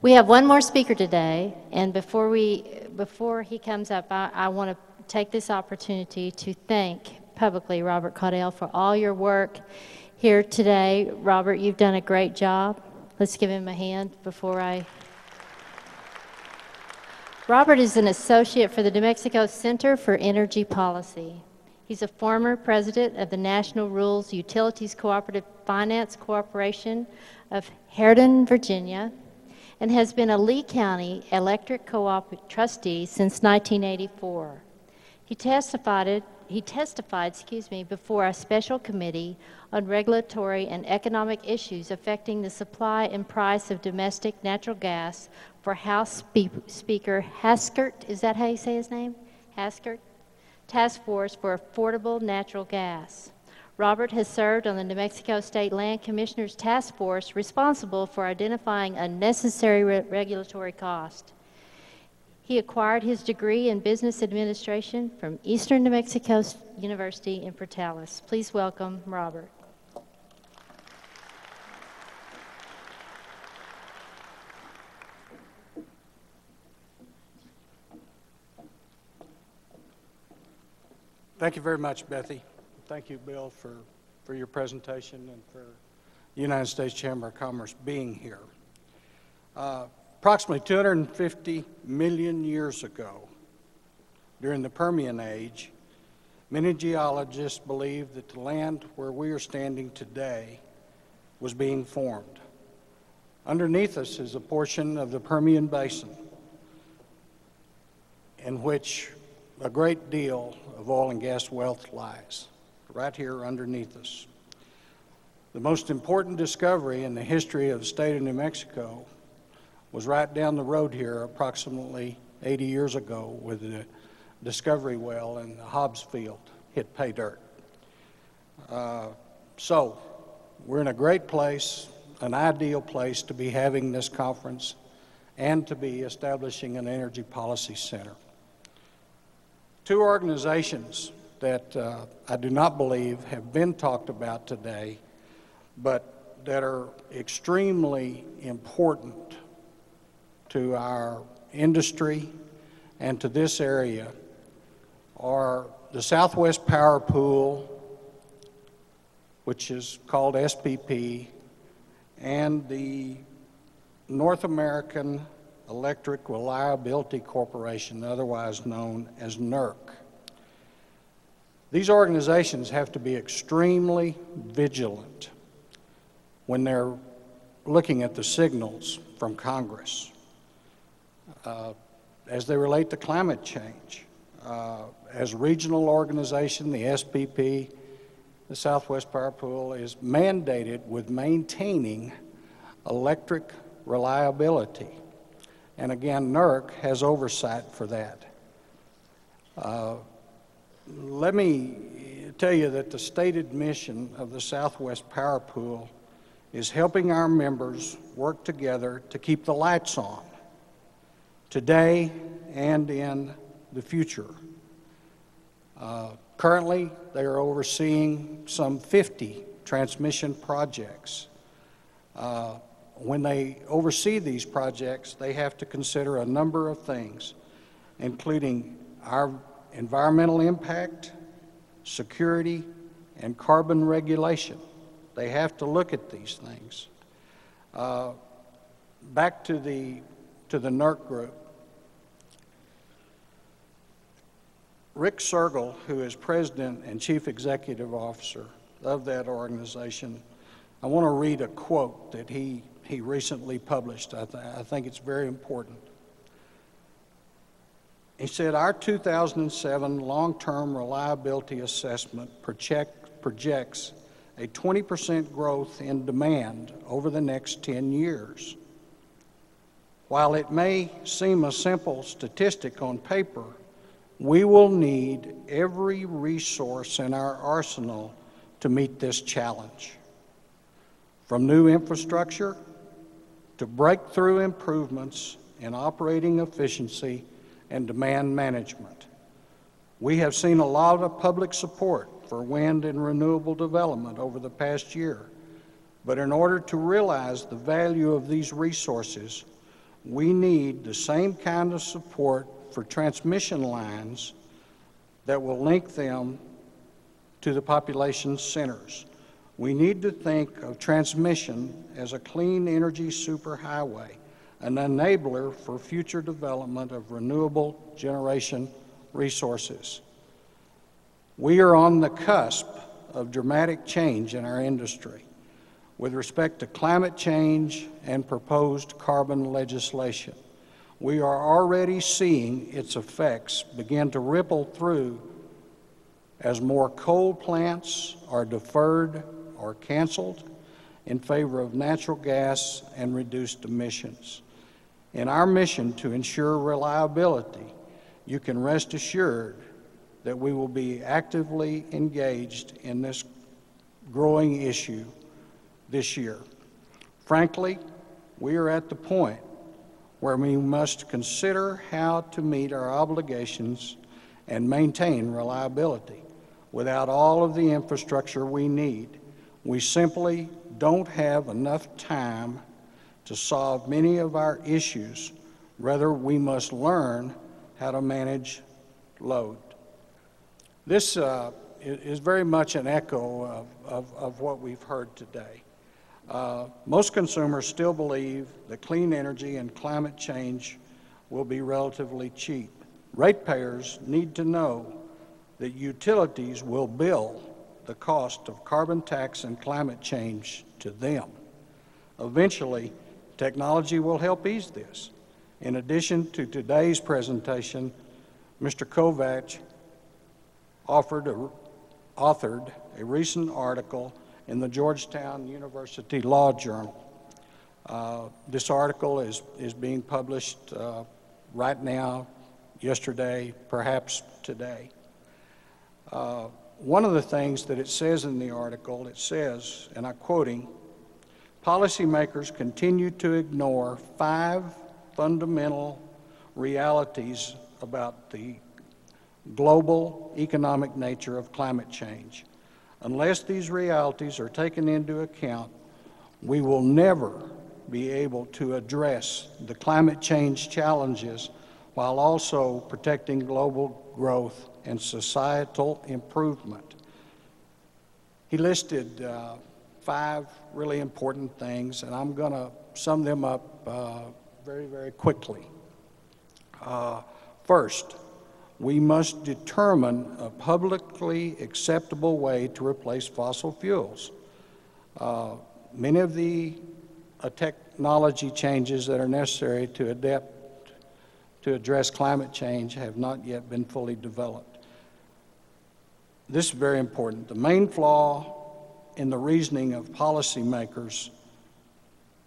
We have one more speaker today, and before he comes up, I want to take this opportunity to thank publicly Robert Caudle for all your work here today. Robert, you've done a great job. Let's give him a hand before I... Robert is an associate for the New Mexico Center for Energy Policy. He's a former president of the National Rules Utilities Cooperative Finance Corporation of Herdon, Virginia, and has been a Lee County Electric Co-op trustee since 1984. He testified before a special committee on regulatory and economic issues affecting the supply and price of domestic natural gas for House Speaker Haskert, is that how you say his name? Haskert? Task Force for Affordable Natural Gas. Robert has served on the New Mexico State Land Commissioner's Task Force responsible for identifying unnecessary regulatory cost. He acquired his degree in business administration from Eastern New Mexico University in Portales. Please welcome Robert. Thank you very much, Bethy. Thank you, Bill, for your presentation and for the United States Chamber of Commerce being here. Approximately 250 million years ago, during the Permian Age, many geologists believed that the land where we are standing today was being formed. Underneath us is a portion of the Permian Basin in which a great deal of oil and gas wealth lies, right here underneath us. The most important discovery in the history of the state of New Mexico was right down the road here approximately 80 years ago with the discovery well in the Hobbs Field hit pay dirt. So we're in a great place, an ideal place to be having this conference and to be establishing an energy policy center. Two organizations that I do not believe have been talked about today, but that are extremely important to our industry and to this area are the Southwest Power Pool, which is called SPP, and the North American Electric Reliability Corporation, otherwise known as NERC. These organizations have to be extremely vigilant when they're looking at the signals from Congress as they relate to climate change. As a regional organization, the SPP, the Southwest Power Pool, is mandated with maintaining electric reliability. And again, NERC has oversight for that. Let me tell you that the stated mission of the Southwest Power Pool is helping our members work together to keep the lights on today and in the future. Currently, they are overseeing some 50 transmission projects. When they oversee these projects, they have to consider a number of things, including our environmental impact, security, and carbon regulation. They have to look at these things. Back to the NERC group. Rick Sergel, who is president and chief executive officer of that organization, I want to read a quote that he recently published. I think it's very important. He said, "Our 2007 long-term reliability assessment projects a 20% growth in demand over the next 10 years. While it may seem a simple statistic on paper, we will need every resource in our arsenal to meet this challenge. From new infrastructure to breakthrough improvements in operating efficiency and demand management. We have seen a lot of public support for wind and renewable development over the past year, but in order to realize the value of these resources, we need the same kind of support for transmission lines that will link them to the population centers. We need to think of transmission as a clean energy superhighway, an enabler for future development of renewable generation resources. We are on the cusp of dramatic change in our industry with respect to climate change and proposed carbon legislation. We are already seeing its effects begin to ripple through as more coal plants are deferred or canceled in favor of natural gas and reduced emissions. In our mission to ensure reliability, you can rest assured that we will be actively engaged in this growing issue this year. Frankly, we are at the point where we must consider how to meet our obligations and maintain reliability without all of the infrastructure we need. We simply don't have enough time to solve many of our issues. Rather, we must learn how to manage load. This is very much an echo of what we've heard today. Most consumers still believe that clean energy and climate change will be relatively cheap. Ratepayers need to know that utilities will bill the cost of carbon tax and climate change to them. Eventually, technology will help ease this. In addition to today's presentation, Mr. Kovac authored a recent article in the Georgetown University Law Journal. This article is being published right now, yesterday, perhaps today. One of the things that it says in the article, it says, and I'm quoting, "Policymakers continue to ignore 5 fundamental realities about the global economic nature of climate change. Unless these realities are taken into account, we will never be able to address the climate change challenges while also protecting global growth and societal improvement." He listed 5 really important things, and I'm going to sum them up very, very quickly. First, we must determine a publicly acceptable way to replace fossil fuels. Many of the technology changes that are necessary to adapt to address climate change have not yet been fully developed. This is very important. The main flaw in the reasoning of policymakers,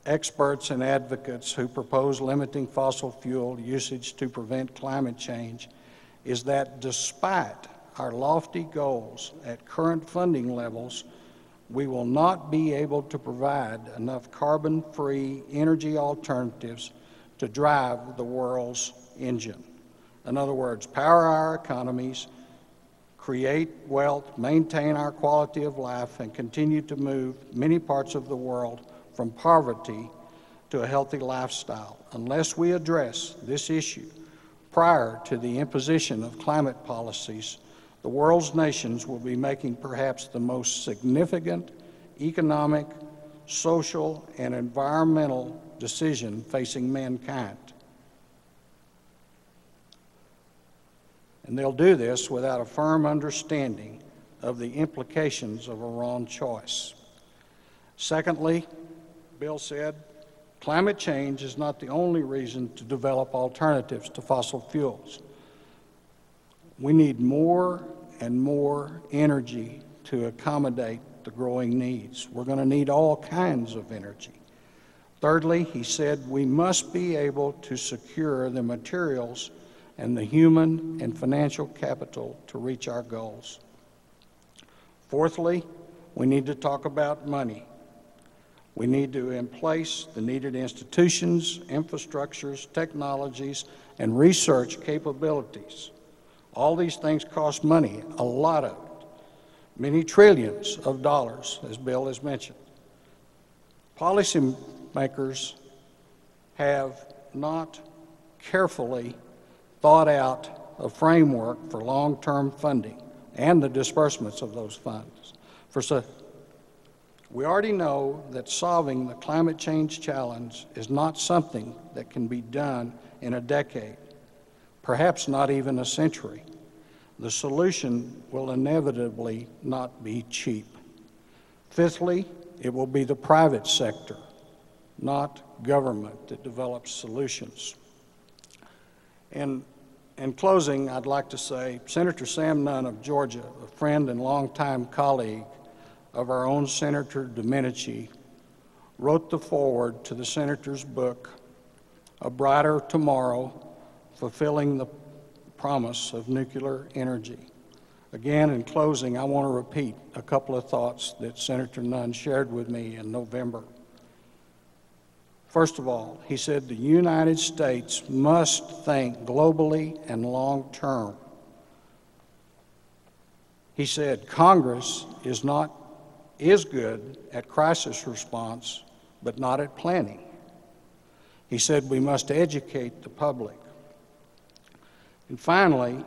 experts, and advocates who propose limiting fossil fuel usage to prevent climate change is that despite our lofty goals at current funding levels, we will not be able to provide enough carbon-free energy alternatives to drive the world's engine. In other words, power our economies, create wealth, maintain our quality of life, and continue to move many parts of the world from poverty to a healthy lifestyle. Unless we address this issue prior to the imposition of climate policies, the world's nations will be making perhaps the most significant economic, social, and environmental decision facing mankind. And they'll do this without a firm understanding of the implications of a wrong choice. Secondly, Bill said, climate change is not the only reason to develop alternatives to fossil fuels. We need more and more energy to accommodate the growing needs. We're going to need all kinds of energy. Thirdly, he said we must be able to secure the materials and the human and financial capital to reach our goals. Fourthly, we need to talk about money. We need to in place the needed institutions, infrastructures, technologies, and research capabilities. All these things cost money, a lot of it, many trillions of dollars, as Bill has mentioned. Policymakers have not carefully thought out a framework for long-term funding and the disbursements of those funds. We already know that solving the climate change challenge is not something that can be done in a decade, perhaps not even a century. The solution will inevitably not be cheap. Fifthly, it will be the private sector, not government, that develops solutions. In closing, I'd like to say Senator Sam Nunn of Georgia, a friend and longtime colleague of our own Senator Domenici, wrote the foreword to the Senator's book, A Brighter Tomorrow, Fulfilling the Promise of Nuclear Energy. Again, in closing, I want to repeat a couple of thoughts that Senator Nunn shared with me in November. First of all, he said the United States must think globally and long-term. He said Congress is good at crisis response, but not at planning. He said we must educate the public. And finally,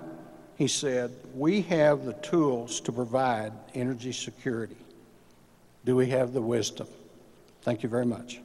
he said, we have the tools to provide energy security. Do we have the wisdom? Thank you very much.